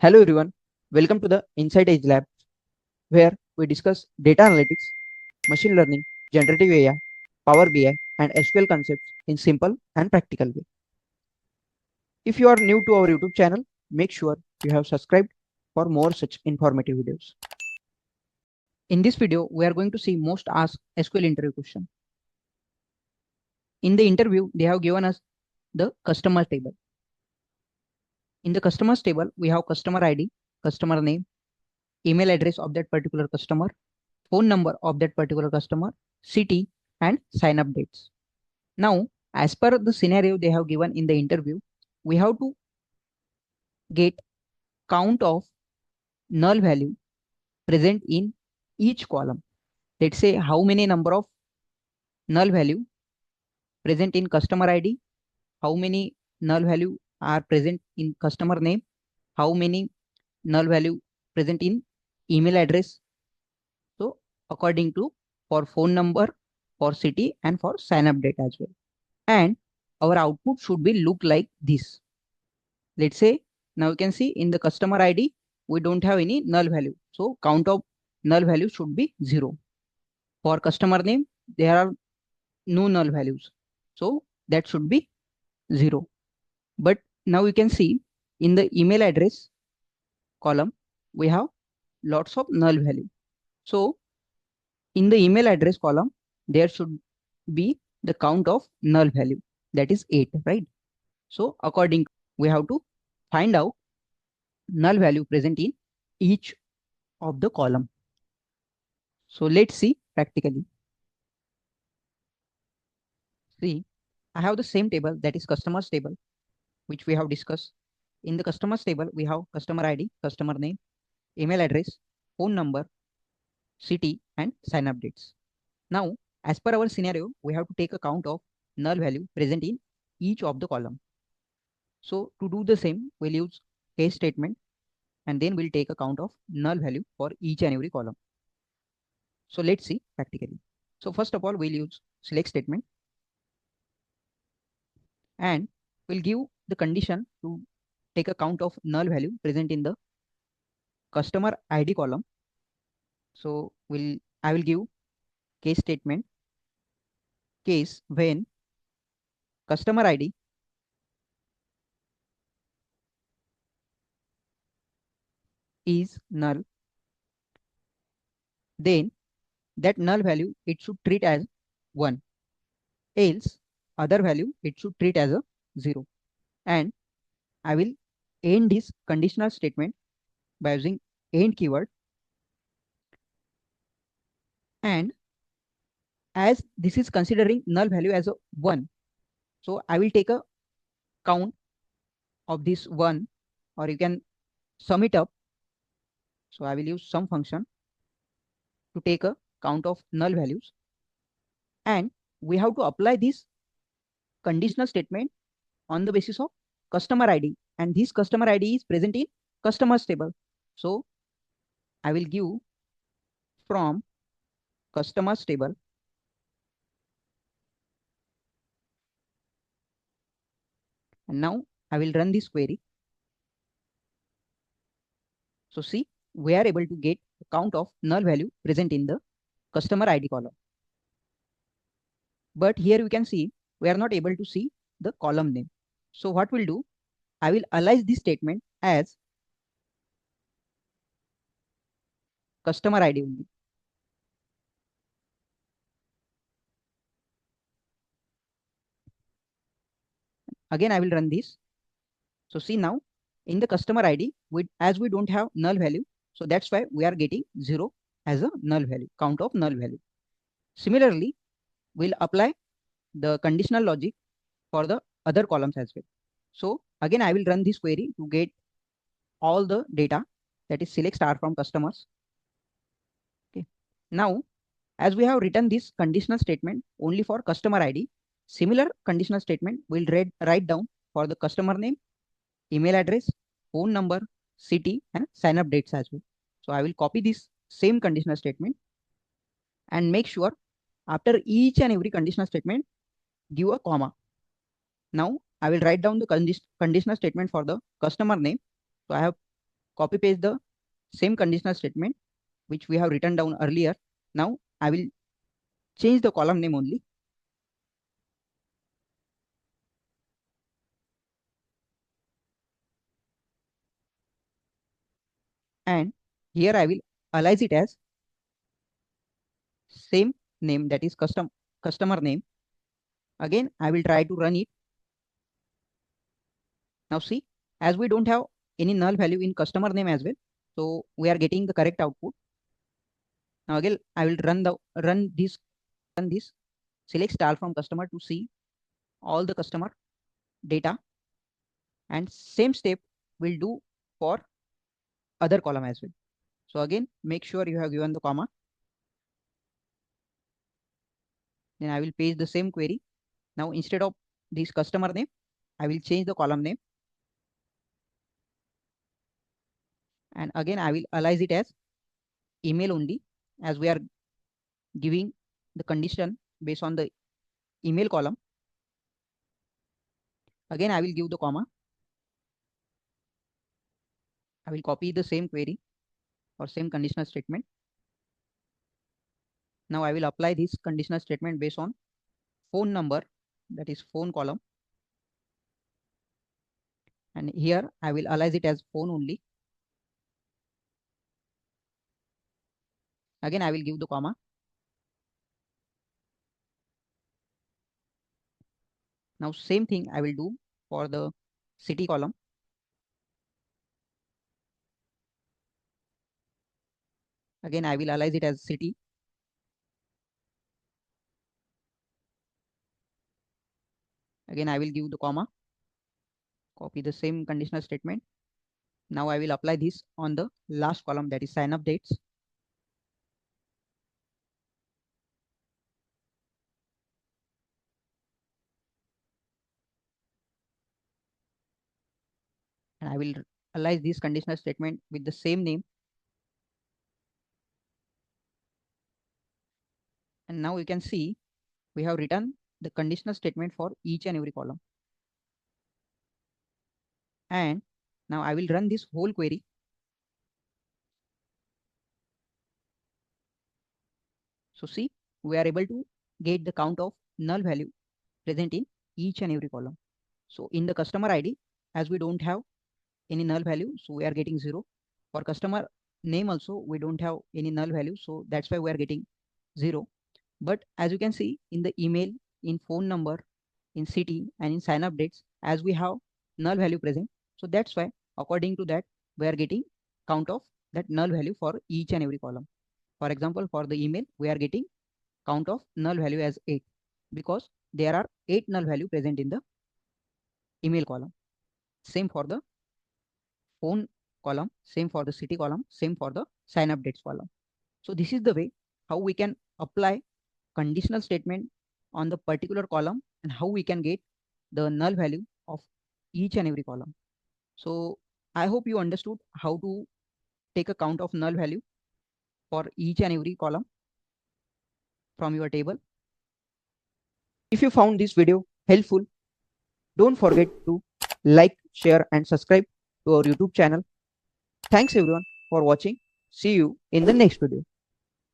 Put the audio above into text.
Hello everyone, welcome to the Insight Edge Lab, where we discuss data analytics, machine learning, generative AI, Power BI, and SQL concepts in simple and practical way. If you are new to our YouTube channel, make sure you have subscribed for more such informative videos. In this video, we are going to see most asked SQL interview question. In the interview, they have given us the customer table. In the customers table, we have customer ID, customer name, email address of that particular customer, phone number of that particular customer, city, and sign up dates. Now, as per the scenario they have given in the interview, we have to get count of null value present in each column. Let's say how many number of null value present in customer ID, how many null value are present in customer name, how many null value present in email address. So according to for phone number, for city, and for sign up date as well. And our output should be look like this. Let's say now you can see in the customer ID, we don't have any null value. So count of null value should be 0. For customer name, there are no null values. So that should be 0. But now you can see in the email address column, we have lots of null value. So in the email address column, there should be the count of null value, that is 8, right? So according, we have to find out null value present in each of the column. So let's see practically. See, I have the same table, that is customers table, which we have discussed. In the customers table, we have customer ID, customer name, email address, phone number, city, and sign up dates. Now, as per our scenario, we have to take account of null value present in each of the column. So to do the same, we'll use case statement, and then we'll take account of null value for each and every column. So let's see practically. So first of all, we'll use select statement, and we'll give the condition to take account of null value present in the customer ID column. So I will give case statement, case when customer ID is null, then that null value it should treat as 1, else other value it should treat as a 0. And I will end this conditional statement by using end keyword, and as this is considering null value as a 1, so I will take a count of this 1, or you can sum it up. So I will use sum function to take a count of null values, and we have to apply this conditional statement on the basis of customer ID, and this customer ID is present in customers table. So I will give from customers table, and now I will run this query. So see, we are able to get the count of null value present in the customer ID column. But here we can see we are not able to see the column name. So what we'll do, I will alias this statement as customer ID only. Again, I will run this. So see now in the customer ID, as we don't have null value, so that's why we are getting 0 as a null value, count of null value. Similarly, we'll apply the conditional logic for the other columns as well. So again, I will run this query to get all the data, that is select star from customers. Okay. Now, as we have written this conditional statement only for customer ID, similar conditional statement we'll write down for the customer name, email address, phone number, city, and sign up dates as well. So I will copy this same conditional statement and make sure after each and every conditional statement, give a comma. Now I will write down the conditional statement for the customer name. So I have copy paste the same conditional statement which we have written down earlier. Now I will change the column name only. And here I will alias it as same name, that is customer name. Again, I will try to run it. Now see, as we don't have any null value in customer name as well, so we are getting the correct output. Now again, I will run this, select star from customer to see all the customer data, and same step will do for other column as well. So again, make sure you have given the comma. Then I will paste the same query. Now instead of this customer name, I will change the column name. And again, I will alias it as email only, as we are giving the condition based on the email column. Again, I will give the comma. I will copy the same query or same conditional statement. Now I will apply this conditional statement based on phone number, that is phone column. And here I will alias it as phone only. Again, I will give the comma. Now same thing I will do for the city column. Again, I will alias it as city. Again, I will give the comma, copy the same conditional statement. Now I will apply this on the last column, that is sign up dates. And I will alias this conditional statement with the same name. And now you can see we have written the conditional statement for each and every column. And now I will run this whole query. So see, we are able to get the count of null value present in each and every column. So in the customer ID, as we don't have any null value, so we are getting 0. For customer name also, we don't have any null value, so that's why we are getting 0. But as you can see in the email, in phone number, in city, and in sign up dates, as we have null value present, so that's why according to that we are getting count of that null value for each and every column. For example, for the email, we are getting count of null value as 8 because there are 8 null value present in the email column. Same for the phone column, same for the city column, same for the sign up dates column. So this is the way how we can apply conditional statement on the particular column and how we can get the null value of each and every column. So I hope you understood how to take a count of null value for each and every column from your table. If you found this video helpful, don't forget to like, share and subscribe to our YouTube channel. Thanks everyone for watching. See you in the next video.